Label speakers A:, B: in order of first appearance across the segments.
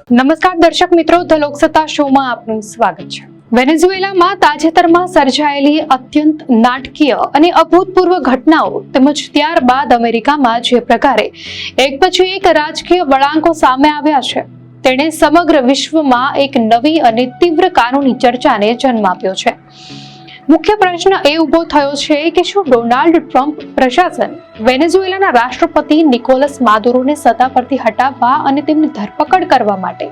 A: નમસ્કાર દર્શક મિત્રો, ધ લોકસત્તા શોમાં આપનું સ્વાગત છે। વેનેઝુએલામાં તાજેતરમાં સર્જાયેલી અત્યંત નાટકીય અને અભૂતપૂર્વ ઘટનાઓ તેમજ ત્યારબાદ અમેરિકામાં જે પ્રકારે એક પછી એક રાજકીય વળાંકો સામે આવ્યા છે, તેણે સમગ્ર વિશ્વમાં એક નવી અને તીવ્ર કાનૂની ચર્ચાને જન્મ આપ્યો છે। મુખ્ય પ્રશ્ન એ ઊભો થયો છે કે શું ડોનાલ્ડ ટ્રમ્પ પ્રશાસન વેનેઝુએલાના રાષ્ટ્રપતિ નિકોલસ માદુરોને સત્તા પરથી હટાવવા અને તેમની ધરપકડ કરવા માટે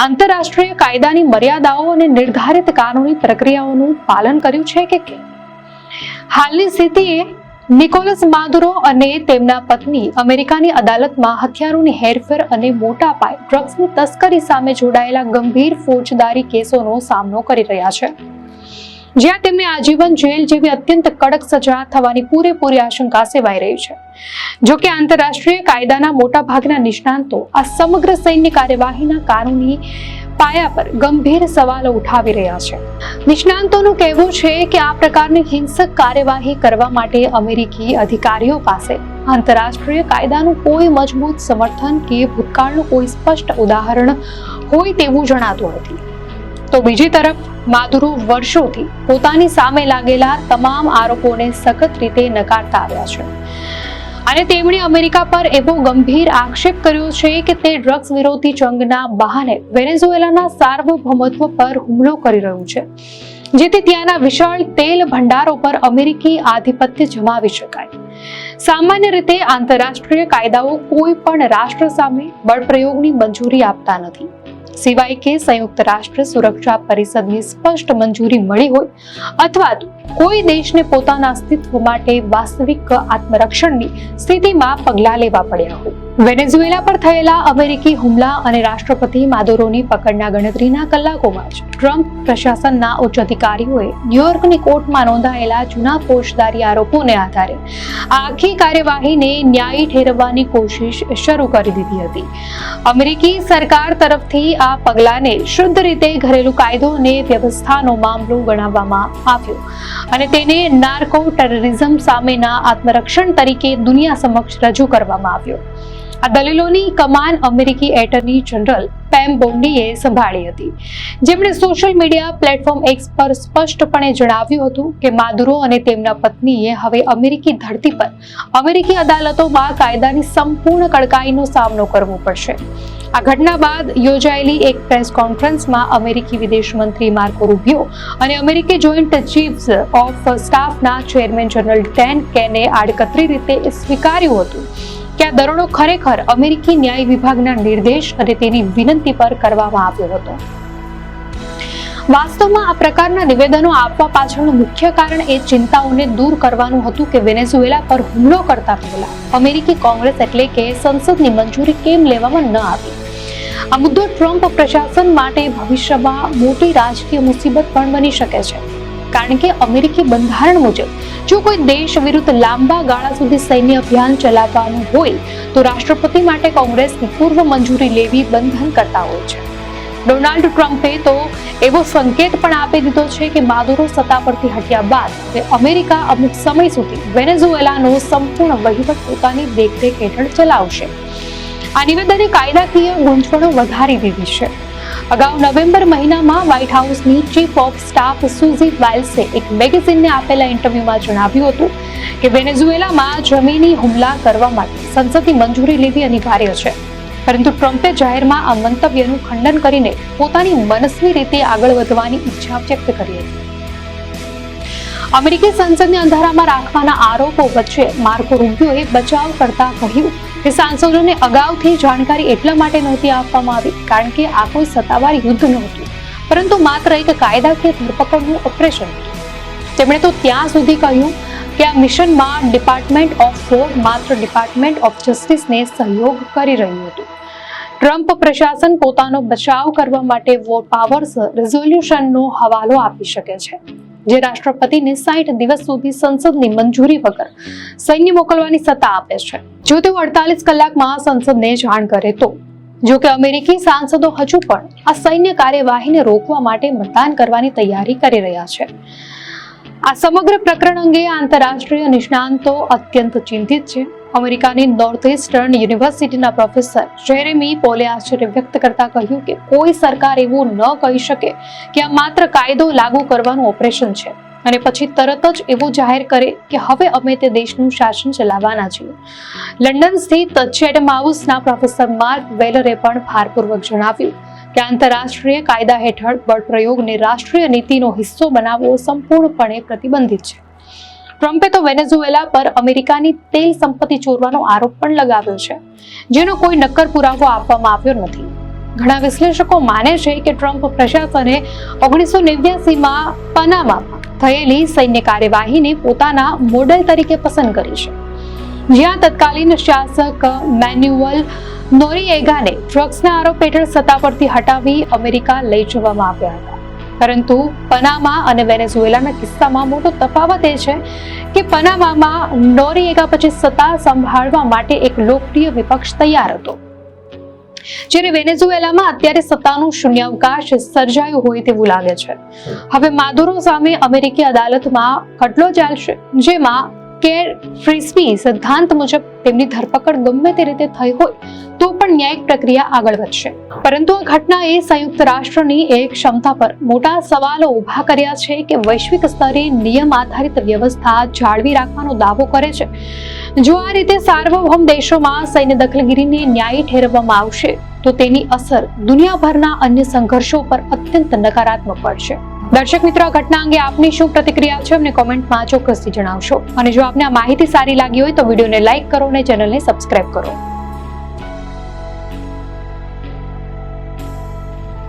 A: આંતરરાષ્ટ્રીય કાયદાની મર્યાદાઓ અને નિર્ધારિત કાનૂની પ્રક્રિયાઓનું પાલન કર્યું છે કે કેમ? હાલની સ્થિતિએ નિકોલસ માદુરો અને તેમના પત્ની અમેરિકાની અદાલતમાં હથિયારોની હેરફેર અને મોટા પાયે ડ્રગ્સની તસ્કરી સામે જોડાયેલા ગંભીર ફોજદારી કેસોનો સામનો કરી રહ્યા છે, જ્યાં તેમને આજીવન જેલ જેવી અત્યંત કડક સજા થવાની પૂરેપૂરી આશંકા સેવાઈ રહી છે। જો કે આંતરરાષ્ટ્રીય કાયદાના મોટા ભાગના નિષ્ણાંતો આ સમગ્ર સૈન્ય કાર્યવાહીના કાનૂની પાયા પર ગંભીર સવાલો ઉઠાવી રહ્યા છે। નિષ્ણાંતોનું કહેવું છે કે આ પ્રકારની હિંસક કાર્યવાહી કરવા માટે અમેરિકી અધિકારીઓ પાસે આંતરરાષ્ટ્રીય કાયદાનું કોઈ મજબૂત સમર્થન કે ભૂતકાળનું કોઈ સ્પષ્ટ ઉદાહરણ હોય તેવું જણાતું નથી। તો બીજી તરફ માદુરો વર્ષોથી પોતાની સામે લાગેલા તમામ આરોપોને સખત રીતે નકારતા આવ્યા છે અને તેમણે અમેરિકા પર એવો ગંભીર આક્ષેપ કર્યો છે કે તે ડ્રગ્સ વિરોધી જંગના બહાને વેનેઝુએલાના સાર્વભૌમત્વ પર હુમલો કરી રહ્યું છે, જેથી ત્યાંના વિશાળ તેલ ભંડારો પર અમેરિકી આધિપત્ય જમાવી શકાય। સામાન્ય રીતે આંતરરાષ્ટ્રીય કાયદાઓ કોઈ પણ રાષ્ટ્ર સામે બળપ્રયોગની મંજૂરી આપતા નથી, સિવાય કે સંયુક્ત રાષ્ટ્ર સુરક્ષા પરિષદની સ્પષ્ટ મંજૂરી મળી હોય અથવા તો કોઈ દેશને પોતાના અસ્તિત્વ માટે વાસ્તવિક આત્મરક્ષણની સ્થિતિમાં પગલાં લેવા પડ્યા હોય। વેનેઝુએલા પર થયેલા અમેરિકી હુમલા અને રાષ્ટ્રપતિ માદુરોની પકડના ગણતરીના કલાકોમાં જ ટ્રમ્પ પ્રશાસનના ઉચ્ચ અધિકારીઓએ ન્યુયોર્કની કોર્ટમાં નોંધાયેલા જૂના ફોજદારી આરોપોને આધારે આખી કાર્યવાહીને ન્યાયી ઠેરવવાની કોશિશ શરૂ કરી દીધી હતી। અમેરિકી સરકાર તરફથી આ પગલાંને શુદ્ધ રીતે ઘરેલું કાયદો અને વ્યવસ્થાનો મામલો ગણાવવામાં આવ્યો અને તેને નાર્કો ટેરરિઝમ સામેના આત્મરક્ષણ તરીકે દુનિયા સમક્ષ રજૂ કરવામાં આવ્યો। આ દલીલોની કમાન અમેરિકી એટર્ની જનરલ પેમ બોન્ડીએ સંભાળી હતી, જેમણે સોશિયલ મીડિયા પ્લેટફોર્મ એક્સ પર સ્પષ્ટપણે જણાવ્યું હતું કે માદુરો અને તેમના પત્નીએ હવે અમેરિકી ધરતી પર અમેરિકી અદાલતોમાં કાયદાની સંપૂર્ણ કડકાઈનો સામનો કરવો પડશે। આ ઘટના બાદ યોજાયેલી એક પ્રેસ કોન્ફરન્સમાં અમેરિકી વિદેશ મંત્રી માર્કો રૂબિયો અને અમેરિકી જોઈન્ટ ચીફ્સ ઓફ સ્ટાફના ચેરમેન જનરલ ડેન કેને આડકતરી રીતે સ્વીકાર્યું હતું કે આ દરોડો ખરેખર અમેરિકી ન્યાય વિભાગના નિર્દેશ અને તેની વિનંતી પર કરવામાં આવ્યો હતો। વાસ્તવમાં આ પ્રકારના નિવેદનો આપવા પાછળનું મુખ્ય કારણ એ ચિંતાઓને દૂર કરવાનું હતું કે વેનેઝુએલા પર હુમલો કરતા પહેલા અમેરિકી કોંગ્રેસ એટલે કે સંસદની મંજૂરી કેમ લેવામાં ન આવી। આ મુદ્દો ટ્રમ્પ પ્રશાસન માટે ભવિષ્યમાં મોટી રાજકીય મુસીબત પણ બની શકે છે, કારણ કે અમેરિકી બંધારણ મુજબ જો કોઈ દેશ વિરુદ્ધ લાંબા ગાળા સુધી સૈન્ય અભિયાન ચલાવવાનું હોય તો રાષ્ટ્રપતિ માટે કોંગ્રેસની પૂર્વ મંજૂરી લેવી બંધન કરતા હોય છે। ડોનાલ્ડ ટ્રમ્પે તો એવો સંકેત પણ આપી દીધો છે કે માદુરો સત્તા પરથી હટ્યા બાદ હવે અમેરિકા અમુક સમય સુધી વેનેઝુએલાનો સંપૂર્ણ વહીવટ પોતાની દેખરેખ હેઠળ ચલાવશે। આ નિવેદને કાયદાકીય ગૂંચવણો વધારી દીધી છે। અગાઉ નવેમ્બર મહિનામાં white હાઉસની chief of staff suji વાઇલ્સે એક મેગેઝિનને આપેલા ઇન્ટરવ્યુમાં જણાવ્યું હતું કે વેનેઝુએલામાં જમીની હુમલા કરવા માટે સંસદની મંજૂરી લેવી અનિવાર્ય છે, પરંતુ ટ્રમ્પે જાહેરમાં આ મંતવ્યનું ખંડન કરીને પોતાની મનસ્વી રીતે આગળ વધવાની ઈચ્છા વ્યક્ત કરી હતી। અમેરિકી સંસદને અંધારામાં રાખવાના આરોપો વચ્ચે માર્કો રૂબિયોએ બચાવ કરતા કહ્યું કે સાંસદોને અગાઉથી જાણકારી એટલા માટે નહોતી આપવામાં આવી કારણ કે આ કોઈ સત્તાવાર યુદ્ધ નહોતું, પરંતુ માત્ર એક કાયદાકીય ધરપકડનું ઓપરેશન હતું। તેમણે તો ત્યાં સુધી કહ્યું કે આ મિશનમાં ડિપાર્ટમેન્ટ ઓફ વોર માત્ર ડિપાર્ટમેન્ટ ઓફ જસ્ટિસને સહયોગ કરી રહ્યું હતું। ટ્રમ્પ પ્રશાસન પોતાનો બચાવ કરવા માટે વોર પાવર્સ રેઝોલ્યુશનનો હવાલો આપી શકે છે, જે રાષ્ટ્રપતિને 60 દિવસ સુધી સંસદની મંજૂરી વગર સૈન્ય મોકલવાની સત્તા આપે છે, જો તેઓ 48 કલાકમાં સંસદને જાણ કરે તો। જો કે અમેરિકી સાંસદો હજુ પણ આ સૈન્ય કાર્યવાહીને રોકવા માટે મતદાન કરવાની તૈયારી કરી રહ્યા છે। આ સમગ્ર પ્રકરણ અંગે આંતરરાષ્ટ્રીય નિષ્ણાંતો અત્યંત ચિંતિત છે। અમેરિકાની નોર્થ ઇસ્ટર્ન યુનિવર્સિટીના પ્રોફેસર જેરેમી પોલે આશ્ચર્ય વ્યક્ત કરતા કહ્યું કે કોઈ સરકાર એવું ન કહી શકે કે આ માત્ર કાયદો લાગુ કરવાનું ઓપરેશન છે અને પછી તરત જ એવું જાહેર કરે કે હવે અમે તે દેશનું શાસન ચલાવવાના છીએ. લંડન સ્થિત ચેટમાઉસના પ્રોફેસર માર્ક વેલરે પણ ભારપૂર્વક જણાવ્યું કે આંતરરાષ્ટ્રીય કાયદા હેઠળ બળપ્રયોગને રાષ્ટ્રીય નીતિનો હિસ્સો બનાવવો સંપૂર્ણપણે પ્રતિબંધિત છે. ટ્રમ્પે તો વેનેઝુએલા પર અમેરિકાની તેલ સંપત્તિ ચોરવાનો આરોપ પણ લગાવ્યો છે, જેનો કોઈ નક્કર પુરાવો આપવામાં આવ્યો નથી. ઘણા વિશ્લેષકો માને છે કે ટ્રમ્પ પ્રશાસને 1989માં પનામામાં થયેલી સૈન્ય કાર્યવાહીને પોતાના મોડેલ તરીકે પસંદ કરી છે, જ્યાં તત્કાલીન શાસક મેન્યુઅલ નોરિએગાને ડ્રગ્સના આરોપ હેઠળ સત્તા પરથી હટાવી અમેરિકા લઈ જવામાં આવ્યા હતા. પરંતુ પનામા અને વેનેઝુએલાના કિસ્સામાં મોટો તફાવત એ છે કે પનામામાં નોરિએગા પછી સત્તા સંભાળવા માટે એક લોકપ્રિય વિપક્ષ તૈયાર હતો, જ્યારે વેનેઝુએલામાં અત્યારે સત્તાનું શૂન્યાવકાશ સર્જાયું હોય તેવું લાગે છે. હવે માદુરો સામે અમેરિકી અદાલતમાં ખટલો ચાલશે, જેમાં કેર ફ્રી સ્પીચ સિદ્ધાંત મુજબ તેમની ધરપકડ ગમે તે રીતે થઈ હોય તો પણ ન્યાયિક પ્રક્રિયા આગળ વધશે. પરંતુ આ ઘટનાએ સંયુક્ત રાષ્ટ્રની એક ક્ષમતા પર મોટા સવાલો ઊભા કર્યા છે કે વૈશ્વિક સ્તરે નિયમ આધારિત વ્યવસ્થા જાળવી રાખવાનો દાવો કરે છે. જો આ રીતે સાર્વભૌમ દેશોમાં સૈન્ય દખલગીરીને ન્યાયી ઠેરવવામાં આવશે તો તેની અસર દુનિયાભરના અન્ય સંઘર્ષો પર અત્યંત નકારાત્મક પડશે. દર્શક મિત્રો, આ ઘટના અંગે આપની શું પ્રતિક્રિયા છે અમને કોમેન્ટમાં ચોક્કસથી જણાવશો. અને જો આપને આ માહિતી સારી લાગી હોય તો વિડીયોને લાઈક કરો અને ચેનલને સબસ્ક્રાઇબ કરો.